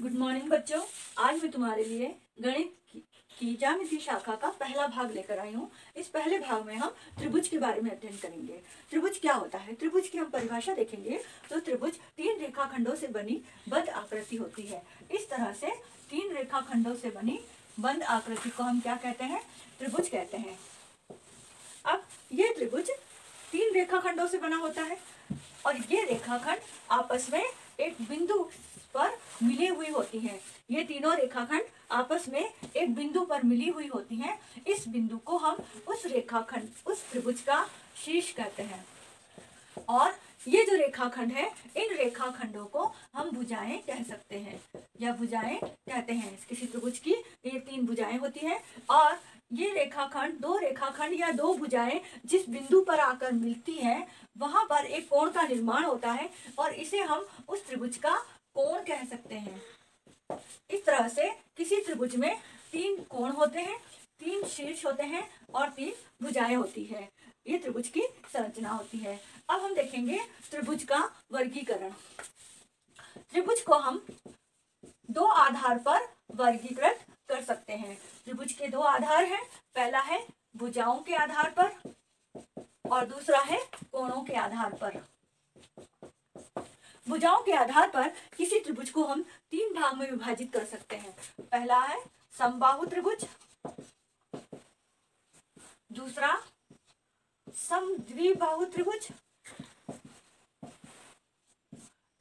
Good morning बच्चों। आज मैं तुम्हारे लिए गणित की ज्यामिति शाखा का पहला भाग लेकर आई हूँ। इस पहले भाग में हम त्रिभुज के बारे में अध्ययन करेंगे। त्रिभुज क्या होता है, त्रिभुज की हम परिभाषा देखेंगे। तो त्रिभुज तीन रेखाखंडों से बनी बद्ध आकृति होती है। इस तरह से तीन रेखाखंडों से बनी बंद आकृति को हम क्या कहते हैं, त्रिभुज कहते हैं। अब ये त्रिभुज तीन रेखाखंडों से बना होता है और ये रेखाखंड आपस में एक बिंदु पर मिली हुई होती हैं। ये तीनों रेखाखंड आपस में एक बिंदु पर मिली हुई होती हैं। इस बिंदु को हम उस रेखाखंड, उस त्रिभुज का शीर्ष कहते हैं। और ये जो रेखाखंड है, इन रेखाखंडों को हम भुजाएं कह सकते हैं या भुजाएं कहते हैं। किसी त्रिभुज की ये तीन भुजाएं होती हैं और ये रेखाखंड, दो रेखाखंड या दो भुजाएं जिस बिंदु पर आकर मिलती हैं, वहां पर एक कोण का निर्माण होता है और इसे हम उस त्रिभुज का कोण कह सकते हैं। इस तरह से किसी त्रिभुज में तीन कोण होते हैं, तीन शीर्ष होते हैं और तीन भुजाएं होती है। ये त्रिभुज की संरचना होती है। अब हम देखेंगे त्रिभुज का वर्गीकरण। त्रिभुज को हम दो आधार पर वर्गीकृत कर सकते हैं। त्रिभुज के दो आधार हैं। पहला है भुजाओं के आधार पर और दूसरा है कोणों के आधार पर। भुजाओं के आधार पर किसी त्रिभुज को हम तीन भाग में विभाजित कर सकते हैं। पहला है समबाहु त्रिभुज, दूसरा समद्विबाहु त्रिभुज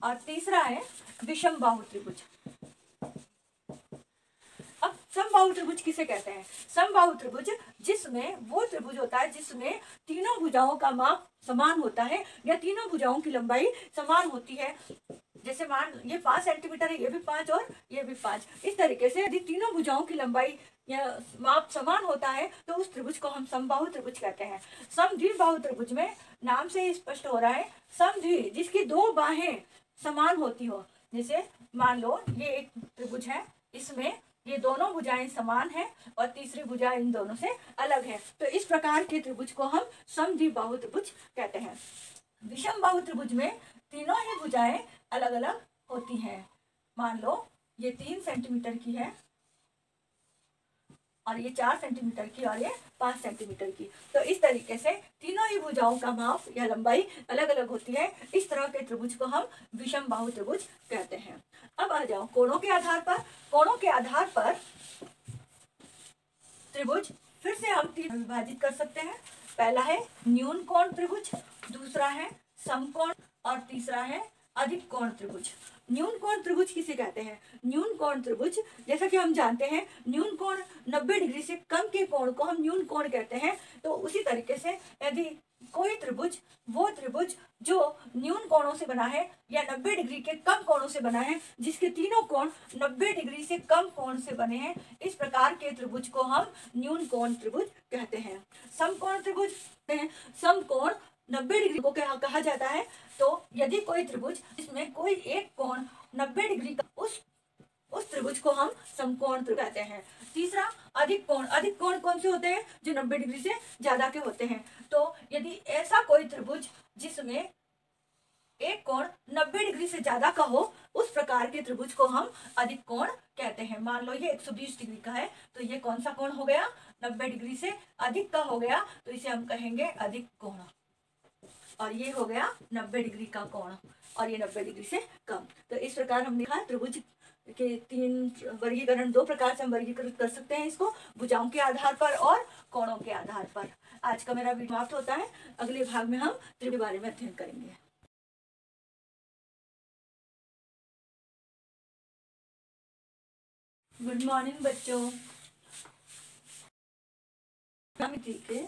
और तीसरा है विषमबाहु त्रिभुज। अब समबाहु त्रिभुज किसे कहते हैं? समबाहु त्रिभुज जिसमें वो त्रिभुज होता है जिसमें तीनों भुजाओं का माप समान होता है या तीनों भुजाओं की लंबाई समान होती है। जैसे मान ये 5 सेंटीमीटर है, ये भी 5 और ये भी 5। इस तरीके से यदि तीनों भुजाओं की लंबाई या माप समान होता है तो उस त्रिभुज को हम समबाहु त्रिभुज कहते हैं। समद्विबाहु त्रिभुज में नाम से ही स्पष्ट हो रहा है, समद्वि जिसकी दो बाहें समान होती हो। जैसे मान लो ये एक त्रिभुज है, इसमें ये दोनों भुजाएं समान हैं और तीसरी भुजा इन दोनों से अलग है, तो इस प्रकार के त्रिभुज को हम समद्विबाहु त्रिभुज कहते हैं। विषमबाहु त्रिभुज में तीनों ही भुजाएं अलग अलग होती हैं। मान लो ये 3 सेंटीमीटर की है और ये 4 सेंटीमीटर की और ये 5 सेंटीमीटर की, तो इस तरीके से तीनों ही भुजाओं का माप या लंबाई अलग अलग होती है। इस तरह के त्रिभुज को हम विषमबाहु त्रिभुज कहते हैं। अब आ जाओ कोणों के आधार पर। कोणों के आधार पर त्रिभुज फिर से हम तीन विभाजित कर सकते हैं। पहला है न्यून कोण त्रिभुज, दूसरा है समकोण और तीसरा है अधिक कोण त्रिभुज। न्यून कोण त्रिभुज किसे कहते हैं? न्यून कोण त्रिभुज जैसा कि हम जानते हैं, न्यून कोण 90 डिग्री से कम के कोण को हम न्यून कोण कहते हैं। तो उसी तरीके से यदि कोई त्रिभुज, वो त्रिभुज जो न्यून कोणों से बना है या 90 डिग्री के कम कोणों से बना है, जिसके तीनों कोण 90 डिग्री से कम कोण से बने हैं, इस प्रकार के त्रिभुज को हम न्यून कोण त्रिभुज कहते हैं। समकोण त्रिभुज, समकोण 90 डिग्री को क्या कहा जाता है? तो यदि कोई त्रिभुज जिसमें कोई एक कोण 90 डिग्री का, उस त्रिभुज को हम समकोण त्रिभुज कहते हैं। तीसरा अधिक कोण। अधिक कोण कौन से होते हैं? जो 90 डिग्री से ज्यादा के होते हैं। तो यदि ऐसा कोई त्रिभुज जिसमें एक कोण 90 डिग्री से ज्यादा का हो, उस प्रकार के त्रिभुज को हम अधिक कोण कहते हैं। मान लो ये 120 डिग्री का है, तो ये कौन सा कोण हो गया? 90 डिग्री से अधिक का हो गया, तो इसे हम कहेंगे अधिक कोण। और ये हो गया 90 डिग्री का कोण और ये 90 डिग्री से कम। तो इस प्रकार हमने देखा त्रिभुज के तीन वर्गीकरण, दो प्रकार से हम वर्गीकृत कर सकते हैं इसको, भुजाओं के आधार पर और कोणों के आधार पर। आज का मेरा वीडियो समाप्त होता है। अगले भाग में हम त्रिभुज के बारे में अध्ययन करेंगे। गुड मॉर्निंग बच्चों। ज्यामिति के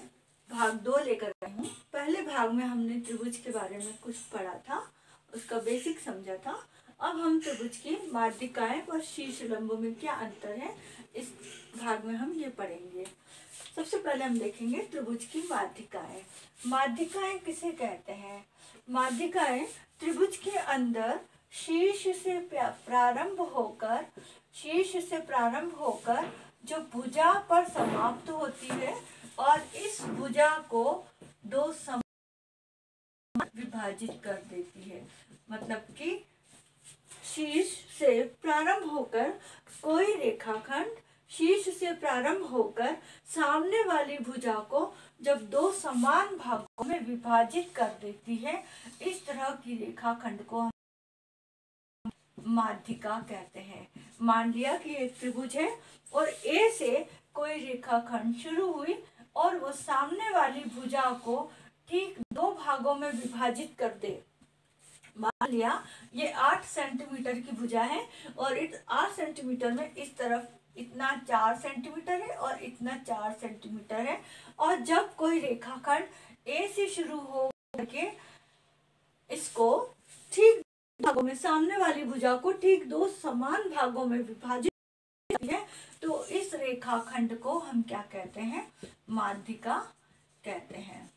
भाग 2 लेकर आई हूँ। पहले भाग में हमने त्रिभुज के बारे में कुछ पढ़ा था, उसका बेसिक समझा था। अब हम त्रिभुज की माध्यिकाएं और शीर्ष लंबों में क्या अंतर है, इस भाग में हम ये पढ़ेंगे। सबसे पहले हम देखेंगे त्रिभुज की माध्यिकाएं। माध्यिकाएं किसे कहते हैं? माध्यिकाएं त्रिभुज के अंदर शीर्ष से प्रारंभ होकर जो भुजा पर समाप्त होती है और इस भुजा को दो विभाजित कर देती है। मतलब कि शीर्ष से प्रारंभ होकर कोई रेखाखंड शीर्ष से प्रारंभ होकर सामने वाली भुजा को जब दो समान भागों में विभाजित कर देती है, इस तरह की रेखाखंड को हम माध्यिका कहते हैं। मान लिया कि एक त्रिभुज है और ए से कोई रेखाखंड शुरू हुई और वो सामने वाली भुजा को ठीक दो भागों में विभाजित कर दे। मान लिया ये 8 सेंटीमीटर की भुजा है और इस 8 सेंटीमीटर में इस तरफ इतना 4 सेंटीमीटर है और इतना 4 सेंटीमीटर है, और जब कोई रेखाखंड ए से शुरू हो करके इसको ठीक भागों में, सामने वाली भुजा को ठीक दो समान भागों में विभाजित करती है, तो इस रेखाखंड को हम क्या कहते हैं? माध्यिका कहते हैं।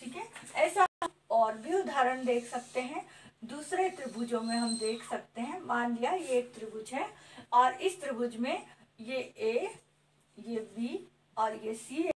ठीक है, ऐसा और भी उदाहरण देख सकते हैं। दूसरे त्रिभुजों में हम देख सकते हैं। मान लिया ये एक त्रिभुज है और इस त्रिभुज में ये ए, ये बी और ये सी है।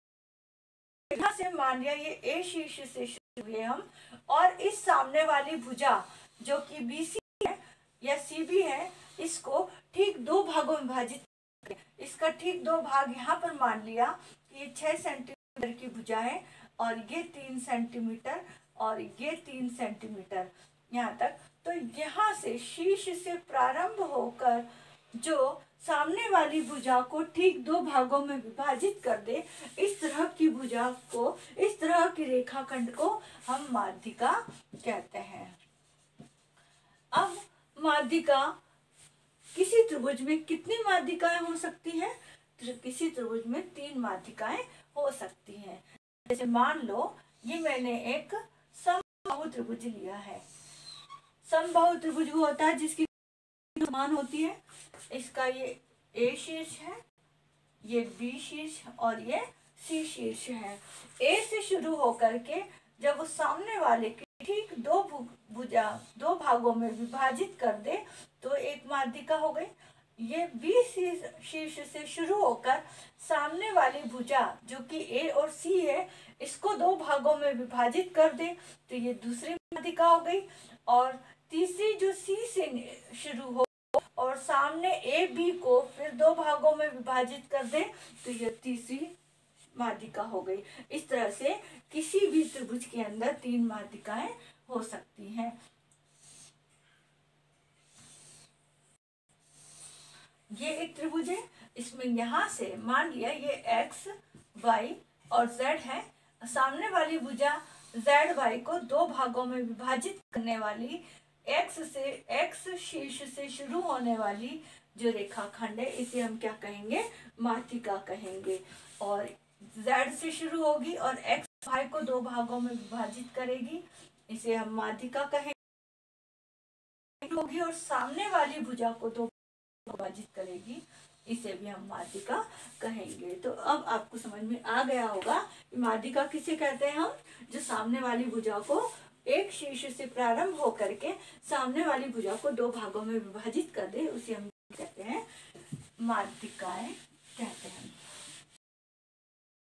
यहाँ से मान लिया ये ए शीर्ष से शुरू हुए हम, और इस सामने वाली भुजा जो कि बी सी है या सी बी है, इसको ठीक दो भागों में विभाजित करें। इसका ठीक दो भाग यहाँ पर मान लिया कि ये 6 सेंटीमीटर की भुजा है और ये 3 सेंटीमीटर और ये 3 सेंटीमीटर यहाँ तक। तो यहाँ से शीर्ष से प्रारंभ होकर जो सामने वाली भुजा को ठीक दो भागों में विभाजित कर दे, इस तरह की भुजा को, इस तरह की रेखाखंड को हम माध्यिका कहते हैं। अब माध्यिका, किसी त्रिभुज में कितनी माध्यिकाएं हो सकती हैं? किसी त्रिभुज में 3 माध्यिकाएं हो सकती हैं। जैसे मान लो ये मैंने एक समबाहु त्रिभुज लिया है। समबाहु त्रिभुज वो होता है जिसकी समान होती है। इसका ये ए शीर्ष है, ये बी शीर्ष और ये सी शीर्ष है। ए से शुरू होकर के जब वो सामने वाले के ठीक दो भागों में विभाजित कर दे तो एक माध्यिका हो गई। ये बी शीर्ष से शुरू होकर सामने वाली भुजा जो कि ए और सी है, इसको दो भागों में विभाजित कर दे तो ये दूसरी माध्यिका हो गई। और तीसरी जो सी से शुरू हो और सामने ए बी को फिर दो भागों में विभाजित कर दे तो ये तीसरी माध्यिका हो गई। इस तरह से किसी भी त्रिभुज के अंदर 3 माध्यिकाएं हो सकती हैं। ये एक त्रिभुज है, इसमें यहाँ से मान लिया ये x, y और z है। सामने वाली भुजा z, y को दो भागों में विभाजित करने वाली x शीर्ष से शुरू होने वाली जो रेखाखंड है, इसे हम क्या कहेंगे? माध्यिका कहेंगे। और z से शुरू होगी और x, y को दो भागों में विभाजित करेगी, इसे हम माध्यिका कहेंगे। होगी और सामने वाली भुजा को दो विभाजित करेगी, इसे भी हम माध्यिका कहेंगे। तो अब आपको समझ में आ गया होगा कि माध्यिका किसे कहते हैं हम? जो सामने वाली भुजा को एक शीर्ष से प्रारंभ होकर के सामने वाली भुजा को दो भागों में विभाजित कर दे, उसे हम कहते हैं माध्यिकाएं कहते हैं।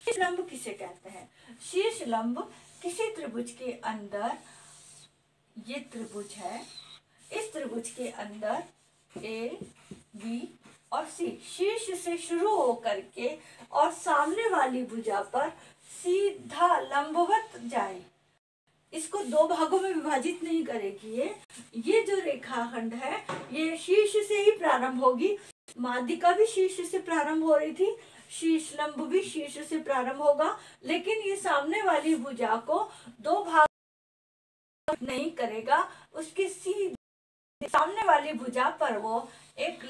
शीर्ष लंब किसे कहते हैं? शीर्ष लंब किसी त्रिभुज के अंदर, ये त्रिभुज है, इस त्रिभुज के अंदर ए, बी और सी शीर्ष से शुरू होकर के और सामने वाली भुजा पर सीधा लंबवत जाए, इसको दो भागों में विभाजित नहीं करेगी। ये जो रेखाखंड है ये शीर्ष से ही प्रारंभ होगी। माध्यिका भी शीर्ष से प्रारंभ हो रही थी, शीर्ष लंब भी शीर्ष से प्रारंभ होगा, लेकिन ये सामने वाली भुजा को दो भाग नहीं करेगा। उसके सीधे सामने वाली भुजा पर वो एक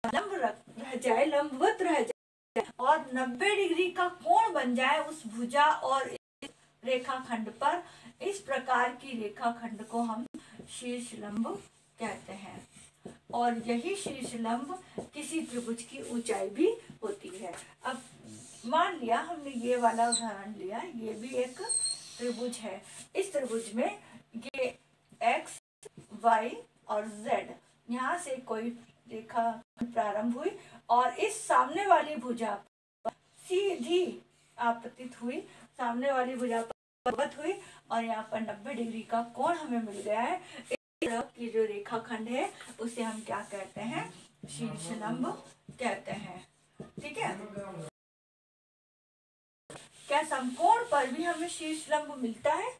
रह जाए, लंबवत रह जाए और 90 डिग्री का कोण बन जाए उस भुजा और रेखाखंड पर। इस प्रकार की रेखाखंड को हम शीर्ष लंब कहते हैं। और यही शीर्ष लंब किसी त्रिभुज की ऊंचाई भी होती है। अब मान लिया हमने ये वाला उदाहरण लिया, ये भी एक त्रिभुज है। इस त्रिभुज में ये x, y और z, यहाँ से कोई रेखा प्रारंभ हुई और इस सामने वाली भुजा पर सीधी आपतित हुई, सामने वाली भुजा पर हुई और यहाँ पर 90 डिग्री का कोण हमें मिल गया है। की जो रेखाखंड है उसे हम क्या कहते हैं, शीर्ष लंब कहते हैं। ठीक है, क्या समकोण पर भी हमें शीर्ष लंब मिलता है?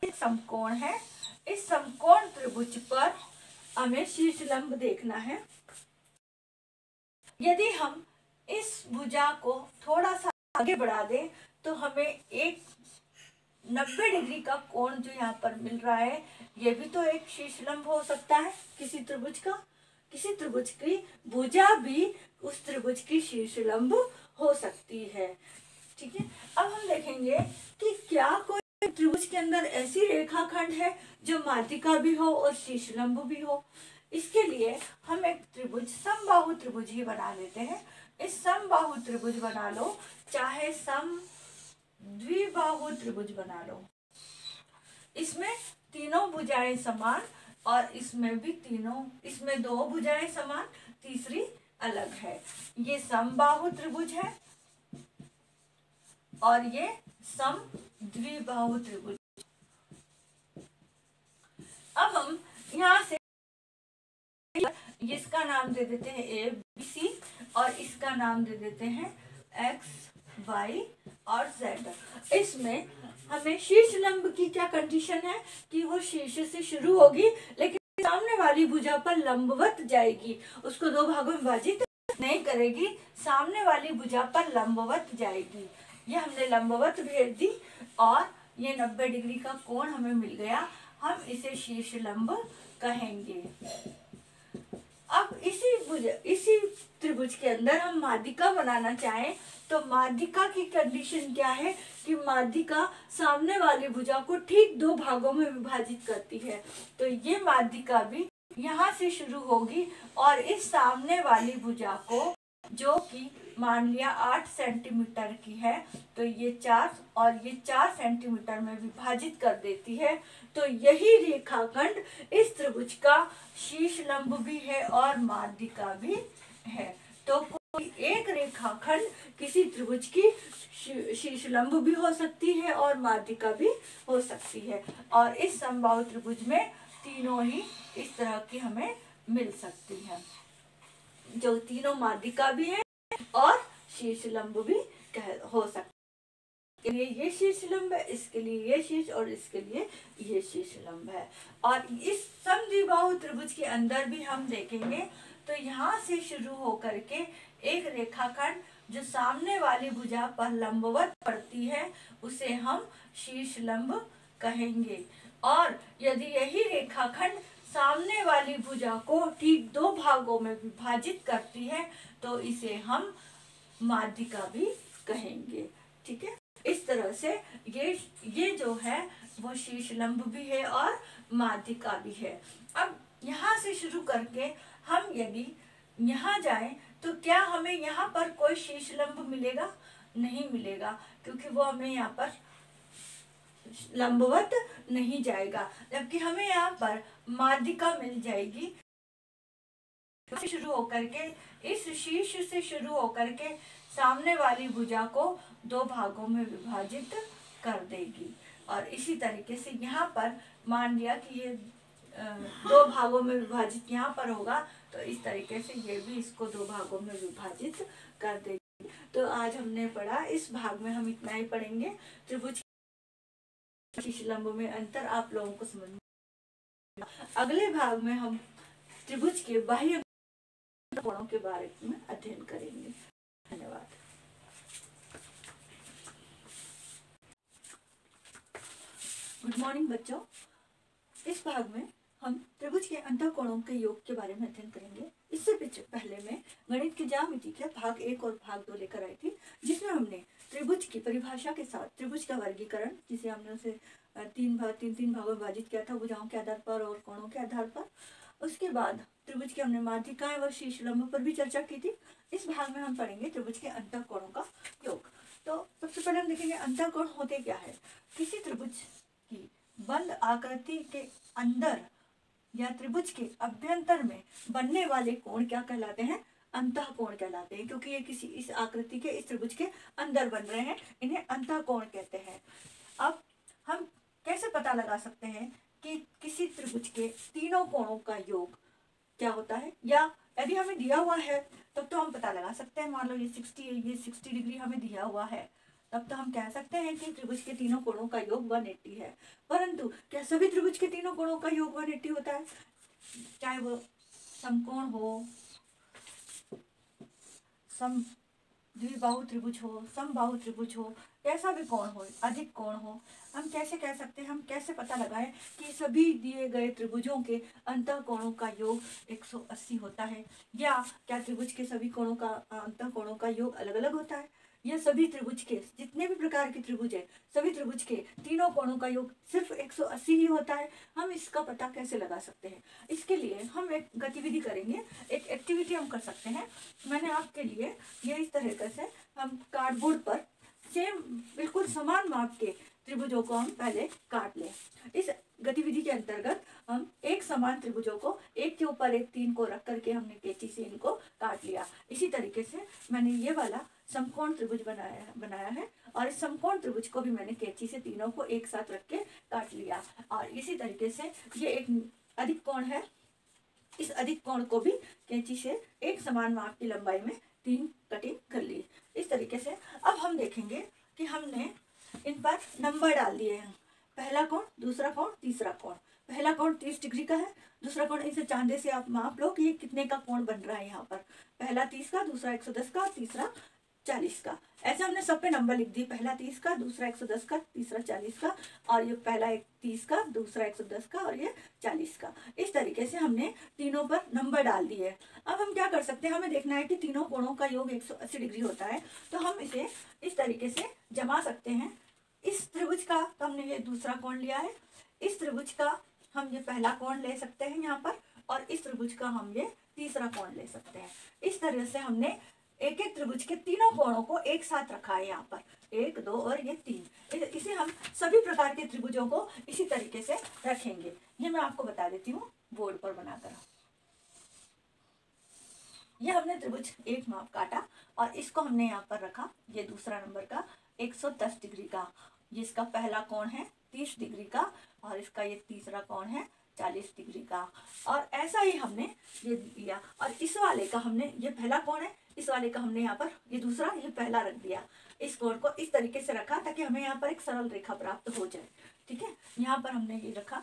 समकोण है, इस समकोण त्रिभुज पर हमें शीर्ष लंब देखना है। यदि हम इस भुजा को थोड़ा सा आगे बढ़ा दें तो हमें एक 90 डिग्री का कोण जो यहाँ पर मिल रहा है, ये भी तो एक शीर्ष लंब हो सकता है किसी त्रिभुज का। किसी त्रिभुज की भुजा भी उस त्रिभुज की शीर्ष लंब हो सकती है। ठीक है, अब हम देखेंगे कि क्या कोई त्रिभुज के अंदर ऐसी रेखाखंड है जो माध्यिका भी हो और शीर्ष लंब भी हो। इसके लिए हम एक त्रिभुज समबाहु त्रिभुज ही बना लेते हैं। इस समबाहु त्रिभुज बना लो, चाहे सम द्विबाहु त्रिभुज बना लो। इसमें तीनों भुजाएं समान और इसमें भी तीनों, इसमें दो भुजाएं समान, तीसरी अलग है। ये समबाहु त्रिभुज है और ये सम द्विबाहु त्रिभुज। अब हम यहाँ से इसका नाम दे देते हैं ए बी सी और इसका नाम दे देते हैं एक्स वाई और जेड। इसमें हमें शीर्ष लंब की क्या कंडीशन है कि वो शीर्ष से शुरू होगी लेकिन सामने वाली भुजा पर लंबवत जाएगी, उसको दो भागों में विभाजित नहीं करेगी, सामने वाली भुजा पर लंबवत जाएगी। ये हमने लंबवत भेज दी और ये 90 डिग्री का कोण हमें मिल गया, हम इसे शीर्ष लंब कहेंगे। अब इसी त्रिभुज के अंदर हम माध्यिका बनाना चाहें तो माध्यिका की कंडीशन क्या है कि माध्यिका सामने वाली भुजा को ठीक दो भागों में विभाजित करती है। तो ये माध्यिका भी यहाँ से शुरू होगी और इस सामने वाली भुजा को, जो कि मान लिया 8 सेंटीमीटर की है, तो ये 4 और ये 4 सेंटीमीटर में विभाजित कर देती है। तो यही रेखाखंड इस त्रिभुज का शीर्ष लंब भी है और माध्यिका भी है। तो कोई एक रेखाखंड किसी त्रिभुज की शीर्ष लंब भी हो सकती है और माध्यिका भी हो सकती है। और इस समबाहु त्रिभुज में तीनों ही इस तरह की हमें मिल सकती है, जो तीनों माध्यिका भी है और शीर्ष लंब भी हो सकता है। इसके लिए ये शीर्ष लंब है, इसके लिए ये शीर्ष और इसके लिए ये शीर्ष लंब है। और इस समद्विबाहु त्रिभुज के अंदर भी हम देखेंगे तो यहाँ से शुरू होकर के एक रेखाखंड जो सामने वाली भुजा पर लंबवत पड़ती है उसे हम शीर्ष लंब कहेंगे। और यदि यही रेखाखंड सामने वाली भुजा को ठीक दो भागों में विभाजित करती है तो इसे हम माध्यिका भी कहेंगे। ठीक है, इस तरह से ये जो है वो शीर्ष लंब भी है और माध्यिका भी है। अब यहाँ से शुरू करके हम यदि यहाँ जाएं तो क्या हमें यहाँ पर कोई शीर्ष लंब मिलेगा? नहीं मिलेगा, क्योंकि वो हमें यहाँ पर लंबवत नहीं जाएगा, जबकि हमें यहाँ पर माध्यिका मिल जाएगी। शुरू होकर के इस शीर्ष से शुरू होकर के सामने वाली भुजा को दो भागों में विभाजित कर देगी। और इसी तरीके से यहाँ पर मान लिया कि ये दो भागों में विभाजित यहाँ पर होगा, तो इस तरीके से ये भी इसको दो भागों में विभाजित कर देगी। तो आज हमने पढ़ा, इस भाग में हम इतना ही पढ़ेंगे। त्रिभुज शीर्ष लंब में अंतर आप लोगों को समझ में। अगले भाग में हम त्रिभुज के बाह्य कोणों के बारे में अध्ययन करेंगे। धन्यवाद। गुड मॉर्निंग बच्चों, इस भाग में हम त्रिभुज के अंतःकोणों के योग के बारे में अध्ययन करेंगे। इससे पहले मैं गणित की ज्यामिति के भाग 1 और भाग 2 लेकर आई थी, जिसमें हमने त्रिभुज की परिभाषा के साथ त्रिभुज का वर्गीकरण, जिसे हमने उसे तीन भागों में विभाजित किया था, भुजाओं के आधार पर और कोणों के आधार पर। उसके बाद त्रिभुज के हमने माध्यिकाएं व शीर्ष लंब पर भी चर्चा की थी। इस भाग में हम पढ़ेंगे त्रिभुज के अंतःकोणों का योग। तो सबसे पहले हम देखेंगे अंतःकोण होते क्या है। किसी त्रिभुज की बंद आकृति के अंदर या त्रिभुज के अभ्यंतर में बनने वाले कोण क्या कहलाते हैं? अंतःकोण कहलाते हैं, क्योंकि ये किसी इस आकृति के, इस त्रिभुज के अंदर बन रहे हैं, इन्हें अंतःकोण कहते हैं। अब हम कैसे पता लगा सकते हैं कि किसी त्रिभुज के तीनों कोणों का योग क्या होता है, या यदि हमें दिया हुआ है तब तो हम पता लगा सकते हैं। मान लो ये 60 डिग्री हमें दिया हुआ है, तब तो हम कह सकते हैं कि त्रिभुज के तीनों कोणों का योग 180 है। परंतु क्या सभी त्रिभुज के तीनों कोणों का योग 180 होता है? चाहे वो समकोण हो, सम द्विबाहु त्रिभुज हो, समबाहु त्रिभुज हो, कैसा भी कोण हो, अधिक कोण हो, हम कैसे कह सकते हैं, हम कैसे पता लगाएं कि सभी दिए गए त्रिभुजों के अंतः कोणों का योग 180 होता है? या क्या त्रिभुज के सभी कोणों का अंतः कोणों का योग अलग अलग होता है? या सभी त्रिभुज के जितने भी प्रकार के त्रिभुज है, सभी त्रिभुज के तीनों कोणों का योग सिर्फ 180 ही होता है? हम इसका पता कैसे लगा सकते हैं? इसके लिए हम एक गतिविधि करेंगे, एक एक्टिविटी हम कर सकते हैं। मैंने आपके लिए ये इस तरीके से हम कार्डबोर्ड पर सेम बिल्कुल समान माप के त्रिभुजों को हम पहले काट लें। इस गतिविधि के अंतर्गत हम एक समान त्रिभुजों को एक के ऊपर एक 3 को रख करके हमने कैंची से इनको काट लिया। इसी तरीके से मैंने ये वाला समकोण त्रिभुज बनाया है और इस समकोण त्रिभुज को भी मैंने कैंची से तीनों को एक साथ रख के काट लिया। और इसी तरीके से ये एक अधिक कोण है, इस अधिक कोण को भी कैंची से एक समान माप की लंबाई में 3 कटिंग कर ली। इस तरीके से अब हम देखेंगे कि हमने इन पर नंबर डाल दिए हैं। पहला कोण, दूसरा कोण, तीसरा कोण। पहला कोण 30 डिग्री का है, दूसरा कोण इसे चांदे से आप माप लो कि ये कितने का कोण बन रहा है। यहाँ पर पहला 30 का, दूसरा 110 का, तीसरा 40 का। ऐसे हमने सब पे नंबर लिख दिए, पहला 30 का, दूसरा 110 का, तीसरा 40 का, और ये पहला 30 का, दूसरा 110 का और ये 40 का। इस तरीके से हमने तीनों पर नंबर डाल दिए। अब हम क्या कर सकते हैं, हमें देखना है कि तीनों कोणों का योग 180 डिग्री होता है, तो हम इसे इस तरीके से जमा सकते हैं। इस त्रिभुज का तो हमने ये दूसरा कोण लिया है, इस त्रिभुज का हम ये पहला कोण ले सकते हैं यहाँ पर, और इस त्रिभुज का हम ये तीसरा कोण ले सकते हैं। इस तरह से हमने एक एक त्रिभुज के तीनों कोणों को एक साथ रखा है यहाँ पर, 1, 2 और ये 3। इसे हम सभी प्रकार के त्रिभुजों को इसी तरीके से रखेंगे। ये मैं आपको बता देती हूँ बोर्ड पर बनाकर। ये हमने त्रिभुज एक माप काटा और इसको हमने यहाँ पर रखा। ये दूसरा नंबर का 110 डिग्री का, ये इसका पहला कोण है 30 डिग्री का, और इसका ये तीसरा कोण है 40 डिग्री का। और ऐसा ही हमने ये लिया, और इस वाले का हमने, ये पहला कोण है, इस वाले का हमने यहाँ पर ये दूसरा, ये पहला रख दिया। इस कोण को इस तरीके से रखा ताकि हमें यहाँ पर एक सरल रेखा प्राप्त हो जाए। ठीक है, यहाँ पर हमने ये रखा।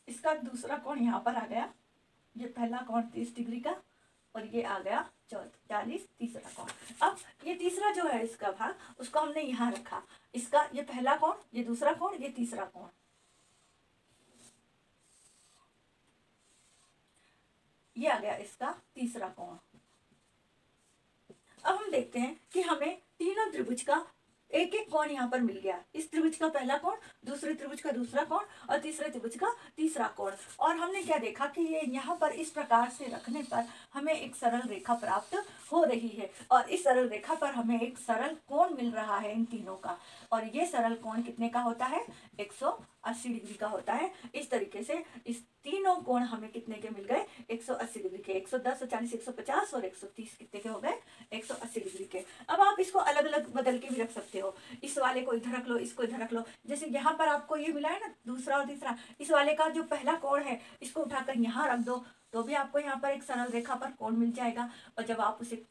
इसका दूसरा कोण यहाँ पर आ गया, ये पहला कोण 30 डिग्री का, और ये आ गया 40, तीसरा कोण। अब ये तीसरा जो है इसका भाग, उसको हमने यहाँ रखा। इसका ये पहला कोण, ये दूसरा कोण, ये तीसरा कोण, ये आ गया इसका तीसरा कोण। अब हम देखते हैं कि हमें तीनों त्रिभुज का एक एक कोण यहाँ पर मिल गया। इस त्रिभुज का पहला कोण, दूसरे त्रिभुज का दूसरा कोण और तीसरे त्रिभुज का तीसरा कोण। और हमने क्या देखा कि ये यहाँ पर इस प्रकार से रखने पर हमें एक सरल रेखा प्राप्त हो रही है, और इस सरल रेखा पर हमें एक सरल कोण मिल रहा है इन तीनों का। और ये सरल कोण कितने का होता है, 180 डिग्री का होता है। इस तरीके से इस तीनों कोण हमें कितने के मिल गए, 180 डिग्री के। 110, 140, 150 और 130 कितने के हो गए, 180 डिग्री के। अब आप इसको अलग अलग बदल के भी रख सकते हो। इस वाले को इधर रख लो, इसको इधर रख लो। जैसे यहाँ पर आपको ये मिला है ना दूसरा और तीसरा, इस वाले का जो पहला कोण है इसको उठाकर यहाँ रख दो, तो भी आपको यहाँ पर एक सरल रेखा पर कोण मिल जाएगा। और जब आप उसे,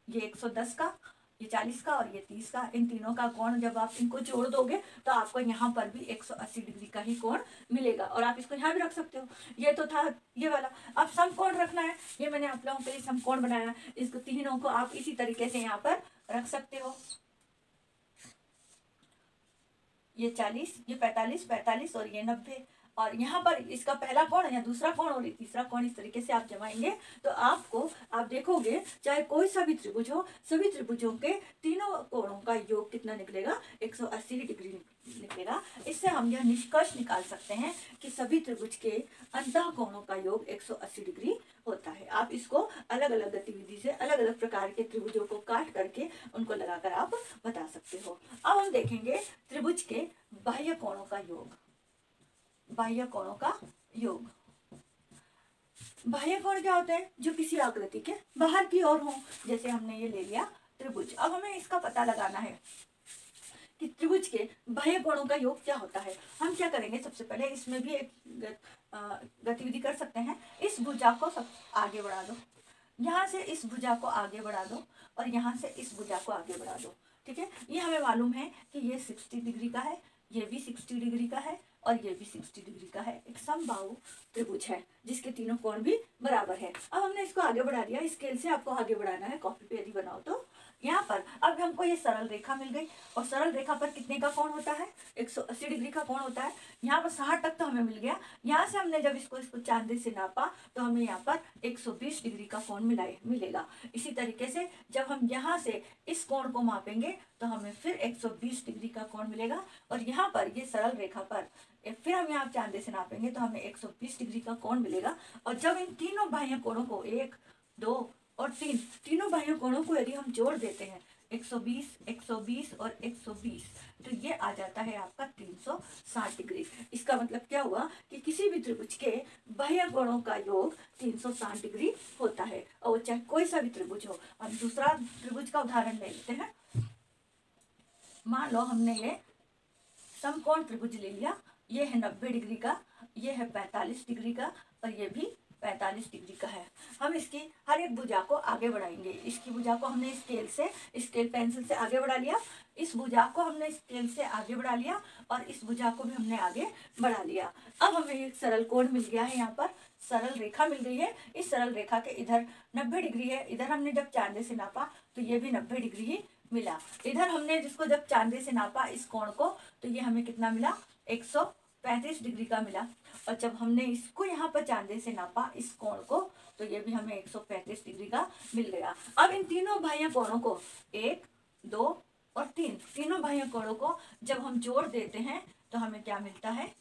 ये 110 का, ये 40 का और ये 30 का, इन तीनों का कोण जब आप इनको जोड़ दोगे तो आपको यहाँ पर भी 180 डिग्री का ही कोण मिलेगा। और आप इसको यहाँ भी रख सकते हो। ये तो था ये वाला। अब समकोण रखना है, ये मैंने आप लोगों के लिए समकोण बनाया। इसको तीनों को आप इसी तरीके से यहाँ पर रख सकते हो। ये 40, ये 45, 45 और ये 90। और यहाँ पर इसका पहला कोण या दूसरा कोण और तीसरा कोण इस तरीके से आप जमाएंगे तो आपको, आप देखोगे चाहे कोई सा भी त्रिभुज हो, सभी त्रिभुजों के तीनों कोणों का योग कितना निकलेगा, 180 डिग्री निकलेगा। इससे हम यह निष्कर्ष निकाल सकते हैं कि सभी त्रिभुज के अंतः कोणों का योग 180 डिग्री होता है। आप इसको अलग अलग गतिविधि से अलग अलग प्रकार के त्रिभुजों को काट करके उनको लगाकर आप बता सकते हो। अब हम देखेंगे त्रिभुज के बाह्य कोणों का योग। बाह्य कोणों का योग, बाह्य कोण क्या होते हैं, जो किसी आकृति के बाहर की ओर हो। जैसे हमने ये ले लिया त्रिभुज। अब हमें इसका पता लगाना है कि त्रिभुज के बाह्य कोणों का योग क्या होता है। हम क्या करेंगे, सबसे पहले इसमें भी एक गतिविधि कर सकते हैं। इस भुजा को सब आगे बढ़ा दो, यहाँ से इस भुजा को आगे बढ़ा दो और यहाँ से इस भुजा को आगे बढ़ा दो। ठीक है, ये हमें मालूम है कि ये 60 डिग्री का है, ये भी 60 डिग्री का है और ये भी 60 डिग्री का है। एक समबाहु त्रिभुज है जिसके तीनों कोण भी बराबर है। अब हमने इसको आगे बढ़ा दिया, स्केल से आपको आगे बढ़ाना है, कॉपी पे यदि बनाओ तो। यहाँ पर अब हमको ये सरल रेखा मिल गई और सरल रेखा पर कितने का कोण होता है, 180 डिग्री का कोण होता है। यहाँ पर 60 तक तो हमें मिल गया। यहाँ से हमने जब इसको चांदी से नापा तो हमें यहाँ पर 120 डिग्री का कोण मिलेगा। इसी तरीके से जब हम यहाँ से इस कोण को मापेंगे तो हमें फिर 120 डिग्री का कोण मिलेगा और यहाँ पर ये सरल रेखा पर फिर हम यहाँ चांदी से नापेंगे तो हमें 120 डिग्री का कोण मिलेगा। और जब इन तीनों बाह्य कोणों को 1, 2 और 3 तीनों बाह्य कोणों को यदि हम जोड़ देते हैं 120, 120 और 120 तो ये आ जाता है आपका 360 डिग्री। इसका मतलब क्या हुआ कि किसी भी त्रिभुज के बाह्य कोणों का योग 360 डिग्री होता है और चाहे कोई सा भी त्रिभुज हो। अब दूसरा त्रिभुज का उदाहरण ले लेते हैं। मान लो हमने ये समकोण त्रिभुज ले लिया, ये है 90 डिग्री का, ये है 45 डिग्री का और ये भी 45 डिग्री का है। हम इसकी हर एक भुजा को आगे बढ़ाएंगे। इसकी भुजा को हमने स्केल पेंसिल से आगे बढ़ा लिया, इस भुजा को हमने स्केल से आगे बढ़ा लिया और इस भुजा को भी हमने आगे बढ़ा लिया। अब हमें एक सरल कोण मिल गया है, यहाँ पर सरल रेखा मिल गई है। इस सरल रेखा के इधर 90 डिग्री है, इधर हमने जब चांदे से नापा तो ये भी 90 डिग्री ही मिला। इधर हमने जिसको जब चांदे से नापा इस कोण को तो ये हमें कितना मिला, 135 डिग्री का मिला। और जब हमने इसको यहाँ पर चांदे से नापा इस कोण को तो ये भी हमें 135 डिग्री का मिल गया। अब इन तीनों बाह्य कोणों को 1, 2 और 3 तीनों बाह्य कोणों को जब हम जोड़ देते हैं तो हमें क्या मिलता है,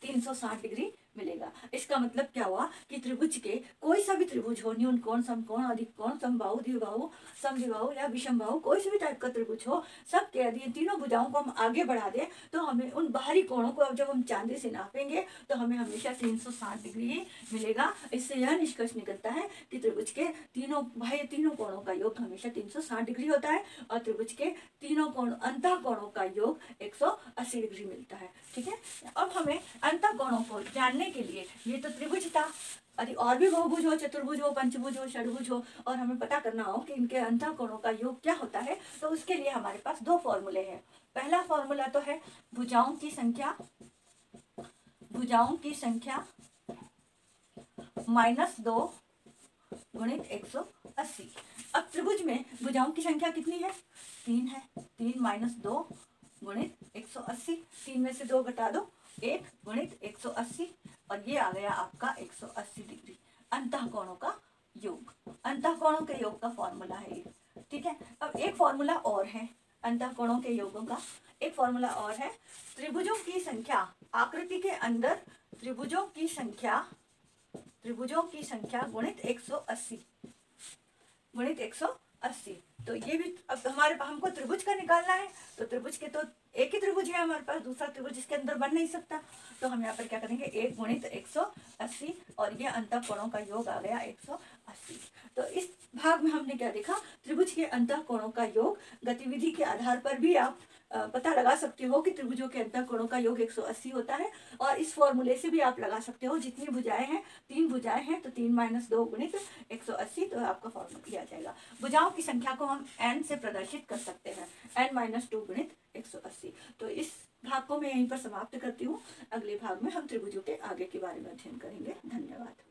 360 डिग्री मिलेगा। इसका मतलब क्या हुआ कि त्रिभुज के कोई सा भी त्रिभुज हो, न्यून कोण, समकोण, अधिक कोण, समबाहु, द्विबाहु, समद्विबाहु या विषमबाहु, कोई सा भी टाइप का त्रिभुज हो, सबके यदि इन तीनों भुजाओं को हम आगे बढ़ा दें तो हमें उन बाहरी कोणों को अब जब हम चांदी से नापेंगे तो हमें हमेशा 360 डिग्री ही मिलेगा। इससे यह निष्कर्ष निकलता है कि त्रिभुज के तीनों कोणों का योग हमेशा 360 डिग्री होता है और त्रिभुज के तीनों कोण अंतः कोणों का योग 180 डिग्री मिलता है। ठीक है, अब हमें अंतः कोणों को जानने के लिए, ये तो त्रिभुज था, यदि और भी बहुभुज हो, चतुर्भुज हो, पंचभुज हो, षडभुज हो और हमें पता करना हो कि इनके अंतः कोणों का योग क्या होता है तो उसके लिए हमारे पास 2 फॉर्मूले हैं। पहला फॉर्मूला तो है भुजाओं की संख्या -2 गुणित 180। अब त्रिभुज में भुजाओं की संख्या कितनी है, 3 है। 3 - 2 गुणित 180, 3 में से 2 घटा दो, 1 गुणित 180 और ये आ गया आपका 180 डिग्री। अंतः कोणों का योग, अंतः कोणों के योग का फॉर्मूला है ये। ठीक है, अब एक फॉर्मूला और है अंतः कोणों के योगों का, एक फॉर्मूला और है त्रिभुजों की संख्या, आकृति के अंदर त्रिभुजों की संख्या गुणित 180। तो ये भी अब हमको त्रिभुज का निकालना है तो त्रिभुज के तो एक ही त्रिभुज है हमारे पास, दूसरा त्रिभुज इसके अंदर बन नहीं सकता। तो हम यहाँ पर क्या करेंगे, 1 गुणित 180 और ये अंतः कोणों का योग आ गया 180। तो इस भाग में हमने क्या देखा, त्रिभुज के अंतः कोणों का योग गतिविधि के आधार पर भी आप पता लगा सकते हो कि त्रिभुजों के अंतः कोणों का योग 180 होता है। और इस फॉर्मूले से भी आप लगा सकते हो, जितनी भुजाएं हैं, 3 भुजाएं हैं तो 3 - 2 गुणित 180 तो आपका फॉर्मूला दिया जाएगा। भुजाओं की संख्या को हम n से प्रदर्शित कर सकते हैं, n - 2 गुणित 180। तो इस भाग को मैं यहीं पर समाप्त करती हूँ। अगले भाग में हम त्रिभुजों के आगे के बारे में अध्ययन करेंगे। धन्यवाद।